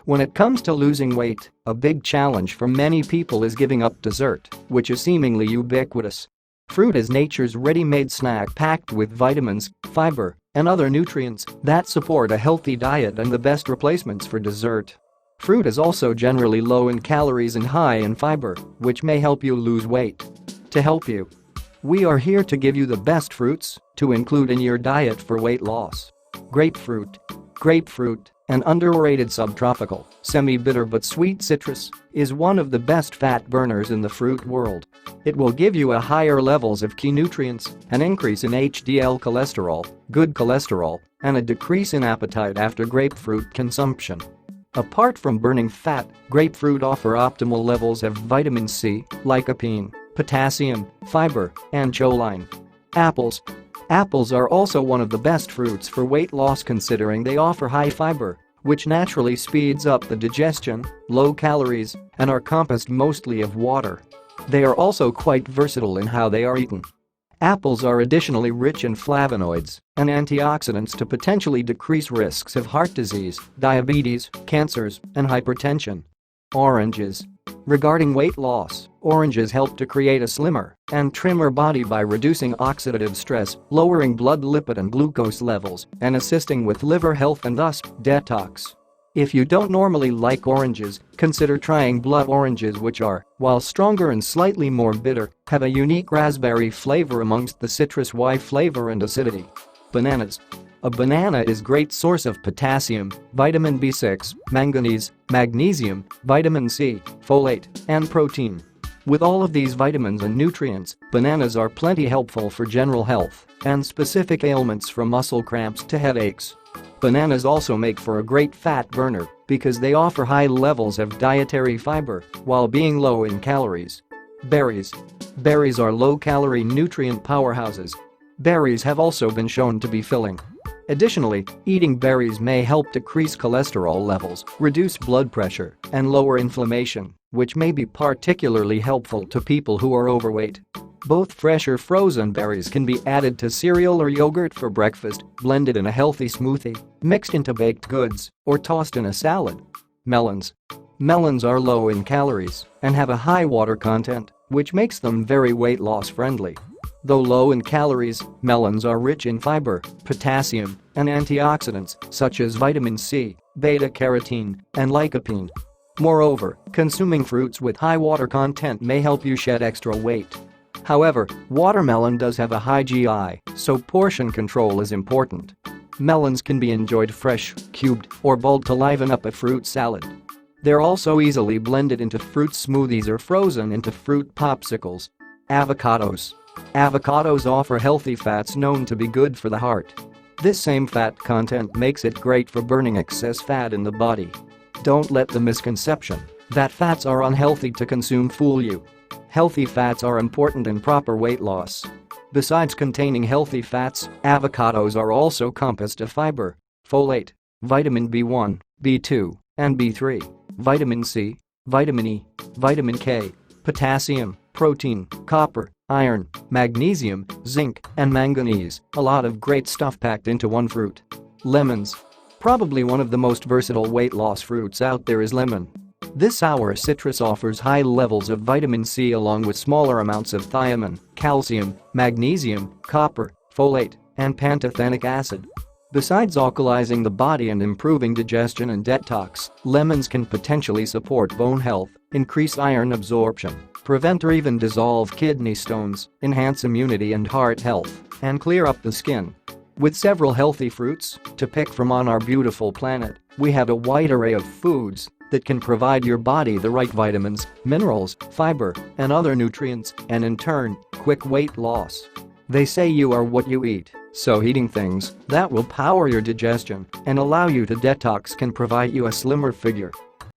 When it comes to losing weight, a big challenge for many people is giving up dessert, which is seemingly ubiquitous. Fruit is nature's ready-made snack packed with vitamins, fiber, and other nutrients that support a healthy diet and the best replacements for dessert. Fruit is also generally low in calories and high in fiber, which may help you lose weight. To help you, we are here to give you the best fruits to include in your diet for weight loss. Grapefruit. Grapefruit, an underrated subtropical, semi-bitter but sweet citrus, is one of the best fat burners in the fruit world. It will give you a higher levels of key nutrients, an increase in HDL cholesterol, good cholesterol, and a decrease in appetite after grapefruit consumption. Apart from burning fat, grapefruit offer optimal levels of vitamin C, lycopene, potassium, fiber, and choline. Apples. Apples are also one of the best fruits for weight loss considering they offer high fiber, which naturally speeds up the digestion, low calories, and are composed mostly of water. They are also quite versatile in how they are eaten. Apples are additionally rich in flavonoids and antioxidants to potentially decrease risks of heart disease, diabetes, cancers, and hypertension. Oranges. Regarding weight loss, oranges help to create a slimmer and trimmer body by reducing oxidative stress, lowering blood lipid and glucose levels, and assisting with liver health and thus, detox. If you don't normally like oranges, consider trying blood oranges which are, while stronger and slightly more bitter, have a unique raspberry flavor amongst the citrus Y flavor and acidity. Bananas. A banana is a great source of potassium, vitamin B6, manganese, magnesium, vitamin C, folate, and protein. With all of these vitamins and nutrients, bananas are plenty helpful for general health and specific ailments from muscle cramps to headaches. Bananas also make for a great fat burner because they offer high levels of dietary fiber while being low in calories. Berries. Berries are low-calorie nutrient powerhouses. Berries have also been shown to be filling. Additionally, eating berries may help decrease cholesterol levels, reduce blood pressure, and lower inflammation, which may be particularly helpful to people who are overweight. Both fresh or frozen berries can be added to cereal or yogurt for breakfast, blended in a healthy smoothie, mixed into baked goods, or tossed in a salad. Melons. Melons are low in calories and have a high water content, which makes them very weight loss friendly. Though low in calories, melons are rich in fiber, potassium, and antioxidants such as vitamin C, beta-carotene, and lycopene. Moreover, consuming fruits with high water content may help you shed extra weight. However, watermelon does have a high GI, so portion control is important. Melons can be enjoyed fresh, cubed, or boiled to liven up a fruit salad. They're also easily blended into fruit smoothies or frozen into fruit popsicles. Avocados. Avocados offer healthy fats known to be good for the heart. This same fat content makes it great for burning excess fat in the body. Don't let the misconception that fats are unhealthy to consume fool you. Healthy fats are important in proper weight loss. Besides containing healthy fats, avocados are also composed of fiber, folate, vitamin B1, B2, and B3, vitamin C, vitamin E, vitamin K, potassium, protein, copper, iron, magnesium, zinc, and manganese, a lot of great stuff packed into one fruit. Lemons. Probably one of the most versatile weight loss fruits out there is lemon. This sour citrus offers high levels of vitamin C along with smaller amounts of thiamine, calcium, magnesium, copper, folate, and pantothenic acid. Besides alkalizing the body and improving digestion and detox, lemons can potentially support bone health, increase iron absorption, prevent or even dissolve kidney stones, enhance immunity and heart health, and clear up the skin. With several healthy fruits to pick from on our beautiful planet, we have a wide array of foods that can provide your body the right vitamins, minerals, fiber, and other nutrients, and in turn, quick weight loss. They say you are what you eat, so eating things that will power your digestion and allow you to detox can provide you a slimmer figure.